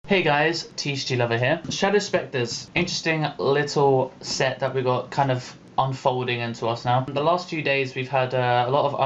Hey guys, Thetcglover here. Shadow Spectres, interesting little set that we got kind of unfolding into us now. In the last few days we've had a lot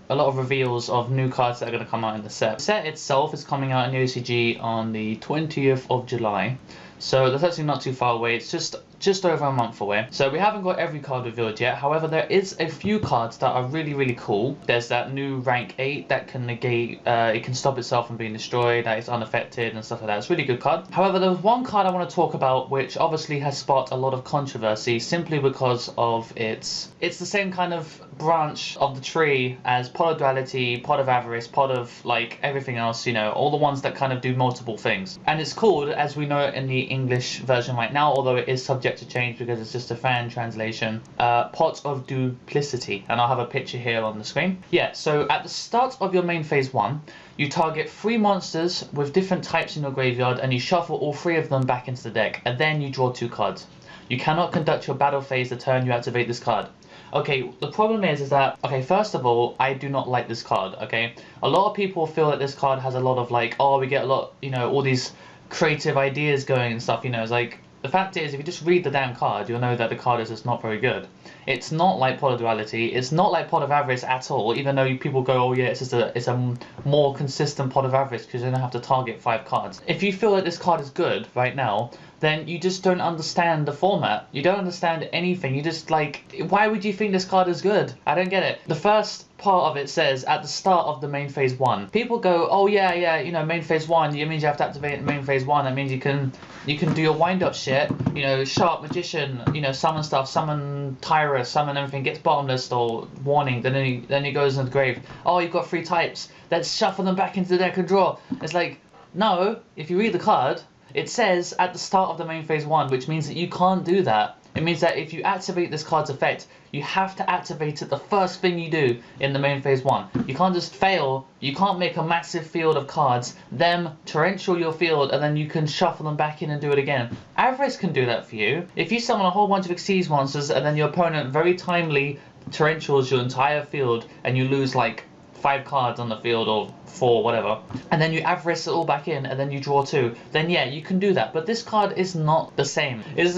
of reveals of new cards that are going to come out in the set. The set itself is coming out in the OCG on the 20th of July. So that's actually not too far away. It's just over a month away. So we haven't got every card revealed yet. However, there is a few cards that are really cool. There's that new rank 8 that can negate, it can stop itself from being destroyed, that is unaffected and stuff like that. It's a really good card. However, there's one card I want to talk about which obviously has sparked a lot of controversy simply because of it's the same kind of branch of the tree as Pot of Duality, Pot of Avarice, Pot of like everything else, you know, all the ones that kind of do multiple things. And it's called, as we know it in the English version right now, although it is subject to change because it's just a fan translation, Pot of Duplicity. And I'll have a picture here on the screen. Yeah, so at the start of your main phase 1, you target 3 monsters with different types in your graveyard and you shuffle all 3 of them back into the deck, and then you draw 2 cards. You cannot conduct your battle phase the turn you activate this card. Okay, the problem is that, okay, first of all, I do not like this card, okay? A lot of people feel that this card has a lot of like, oh, we get a lot, you know, all these creative ideas going and stuff, you know, it's like, the fact is, if you just read the damn card, you'll know that the card is just not very good. It's not like Pot of Duality, it's not like Pot of Avarice at all, even though people go, oh yeah, it's a more consistent Pot of Avarice because you don't have to target 5 cards. If you feel that this card is good right now, then you just don't understand the format. You don't understand anything. You just like, why would you think this card is good? I don't get it. The first part of it says at the start of the main phase 1. People go, oh yeah, you know, main phase 1, it means you have to activate main phase 1. That means you can do your wind up shit, you know, Sharp Magician, you know, summon stuff, summon Tyra, summon everything, gets bottomless or warning, then he goes into the grave. Oh, you've got 3 types. Let's shuffle them back into the deck and draw. It's like, no, if you read the card, it says at the start of the main phase 1, which means that you can't do that. It means that if you activate this card's effect, you have to activate it the first thing you do in the main phase 1. You can't just fail, you can't make a massive field of cards, then torrential your field, and then you can shuffle them back in and do it again. Avarice can do that for you. If you summon a whole bunch of Exceed monsters and then your opponent very timely torrentials your entire field and you lose like 5 cards on the field or 4, whatever, and then you avarice it all back in and then you draw 2, then yeah, you can do that. But this card is not the same. It's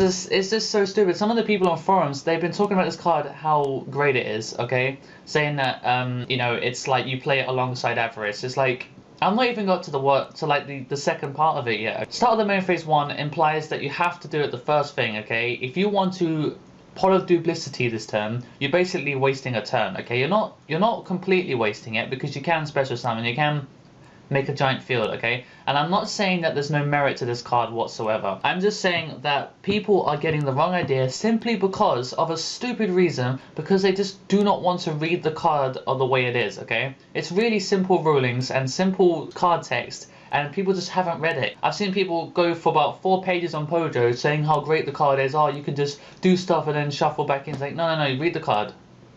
just so stupid. Some of the people on forums, they've been talking about this card, how great it is, okay, saying that you know, it's like you play it alongside Avarice. It's like, I've not even got to the second part of it yet. Start of the main phase 1 implies that you have to do it the first thing, okay? If you want to Pot of Duplicity this turn, you're basically wasting a turn, okay? You're not completely wasting it because you can special summon, you can make a giant field, okay? And I'm not saying that there's no merit to this card whatsoever. I'm just saying that people are getting the wrong idea simply because of a stupid reason, because they just do not want to read the card of the way it is, okay? It's really simple rulings and simple card text, and people just haven't read it. I've seen people go for about 4 pages on Pojo saying how great the card is. Oh, you can just do stuff and then shuffle back in. It's like, no, read the card.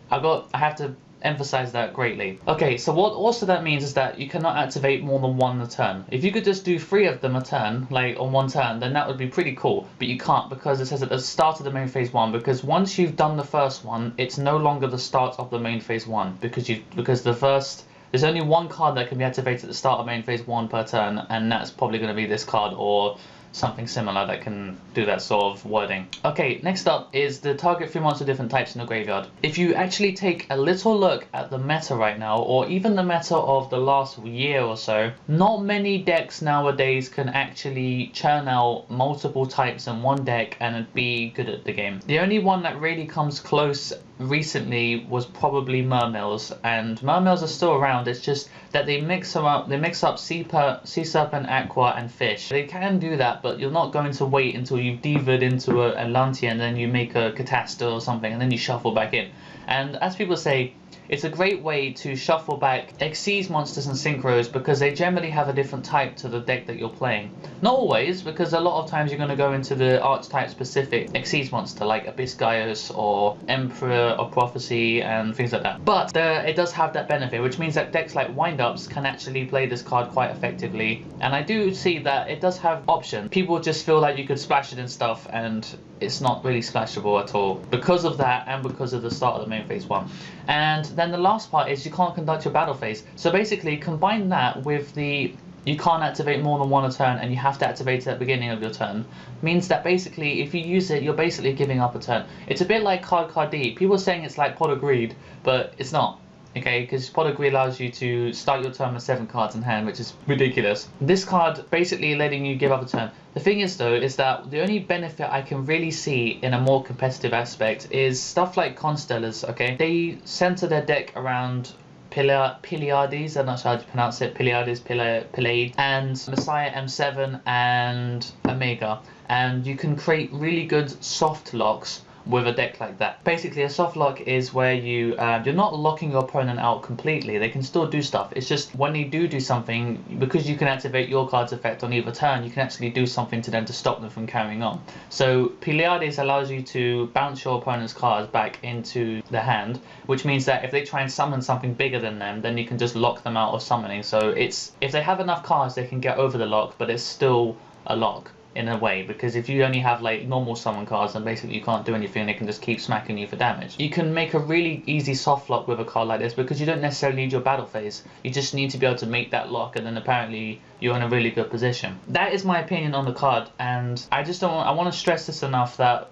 I have to emphasize that greatly. Okay, so what also that means is that you cannot activate more than 1 a turn. If you could just do 3 of them a turn, like on 1 turn, then that would be pretty cool. But you can't, because it says at the start of the main phase 1, because once you've done the first one, it's no longer the start of the main phase 1, because the first, there's only 1 card that can be activated at the start of main phase 1 per turn, and that's probably going to be this card or something similar that can do that sort of wording. Okay, next up is the target 3 monsters of different types in the graveyard. If you actually take a little look at the meta right now, or even the meta of the last year or so, not many decks nowadays can actually churn out multiple types in one deck and be good at the game. The only one that really comes close recently was probably Mermills, and Mermills are still around. It's just that they mix them up. They mix up Sea Serpent, Aqua, and Fish. They can do that, but you're not going to wait until you've divaed into a Lantia and then you make a Catasta or something and then you shuffle back in. And as people say, it's a great way to shuffle back Xyz monsters and Synchros because they generally have a different type to the deck that you're playing. Not always, because a lot of times you're going to go into the archetype specific Xyz monster like Abyss Gaius or Emperor of Prophecy and things like that. But it does have that benefit, which means that decks like Windups can actually play this card quite effectively. And I do see that it does have options. People just feel like you could splash it and stuff, and it's not really splashable at all because of that and because of the start of the main phase 1. And then the last part is you can't conduct your battle phase. So basically combine that with the you can't activate more than one a turn, and you have to activate it at the beginning of your turn, means that basically if you use it, you're basically giving up a turn. It's a bit like Card D. People are saying it's like Pot of Greed, but it's not. Okay, because Pot of Greed allows you to start your turn with 7 cards in hand, which is ridiculous. This card basically letting you give up a turn. The thing is though, is that the only benefit I can really see in a more competitive aspect is stuff like Constellars, okay? They center their deck around Pleiades, I'm not sure how to pronounce it, Pleiades, Pleiades, and Messiah M7 and Omega. And you can create really good soft locks with a deck like that. Basically, a soft lock is where you're not locking your opponent out completely. They can still do stuff. It's just when they do something, because you can activate your card's effect on either turn, you can actually do something to them to stop them from carrying on. So Pleiades allows you to bounce your opponent's cards back into the hand, which means that if they try and summon something bigger than them, then you can just lock them out of summoning. So it's, if they have enough cards, they can get over the lock, but it's still a lock in a way, because if you only have like normal summon cards, then basically you can't do anything. They can just keep smacking you for damage. You can make a really easy soft lock with a card like this because you don't necessarily need your battle phase. You just need to be able to make that lock, and then apparently you're in a really good position. That is my opinion on the card, and I want to stress this enough that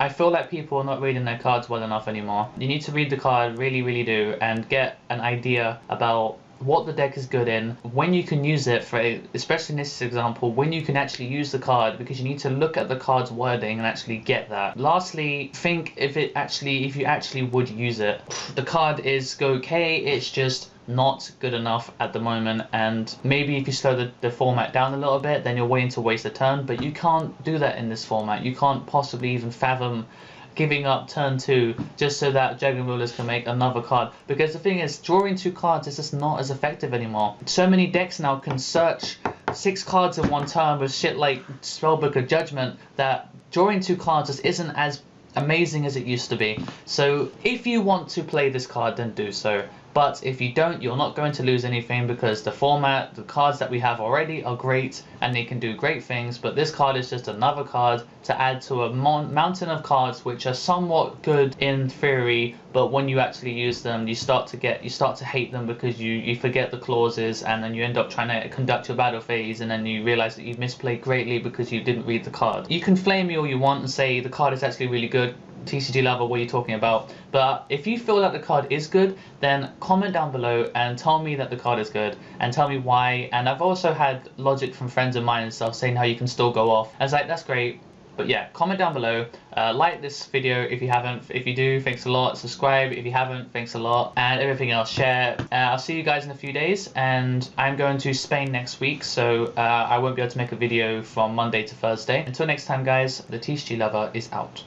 I feel like people are not reading their cards well enough anymore. You need to read the card, really do, and get an idea about what the deck is good in, when you can use it for, especially in this example, when you can actually use the card, because you need to look at the card's wording and actually get that. Lastly, think if you actually would use it. The card is okay, it's just not good enough at the moment, and maybe if you slow the format down a little bit, then you're waiting to waste a turn, but you can't do that in this format. You can't possibly even fathom giving up turn 2 just so that Dragon Rulers can make another card, because the thing is, drawing 2 cards is just not as effective anymore. So many decks now can search 6 cards in one turn with shit like Spellbook of Judgment that drawing 2 cards just isn't as amazing as it used to be. So if you want to play this card, then do so. But if you don't, you're not going to lose anything, because the format, the cards that we have already are great and they can do great things, but this card is just another card to add to a mountain of cards which are somewhat good in theory, but when you actually use them, you start to hate them because you forget the clauses, and then you end up trying to conduct your battle phase, and then you realize that you've misplayed greatly because you didn't read the card. You can flame me all you want and say the card is actually really good. Thetcglover, what are you talking about? But if you feel that the card is good, then comment down below and tell me that the card is good, and tell me why. And I've also had logic from friends of mine and stuff saying how you can still go off. I was like, that's great. But yeah, comment down below, like this video if you haven't, if you do, thanks a lot, subscribe if you haven't, thanks a lot, and everything else, share. I'll see you guys in a few days, and I'm going to Spain next week, so I won't be able to make a video from Monday to Thursday. Until next time guys, the Thetcglover is out.